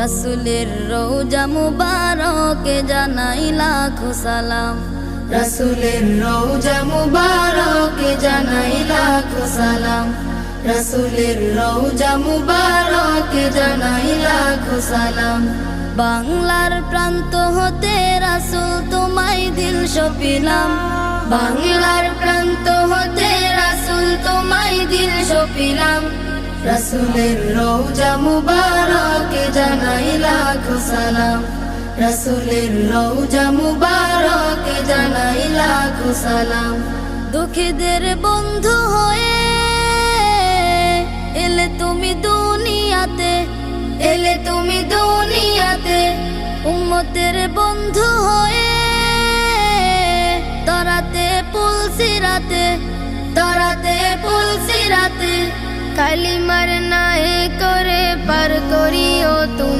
রাসূলের রওজা মুবারকে জানাই লাখো সালাম, রাসূলের রওজা মুবারকে জানাই লাখো সালাম, রাসূলের রওজা মুবারকে জানাই লাখো সালাম। বাংলার প্রান্ত হতে রাসূল তোমায় দিল সপিলাম, বাংলার প্রান্ত হতে রাসূল তোমায় দিল সপিলাম, রাসূলের রওজা মুবারকে জানাই লাখো সালাম, রাসূলের রওজা মুবারকে জানাই লাখো সালাম। দুঃখীদের বন্ধু হয়ে এলে তুমি দুনিয়াতে, এলে তুমি দুনিয়াতে, উম্মতের বন্ধু হয়ে তরাতে পুলসিরাতে, তরাতে পুলসিরাতে, কালিমার নায়ে করে পার করিও তুমি।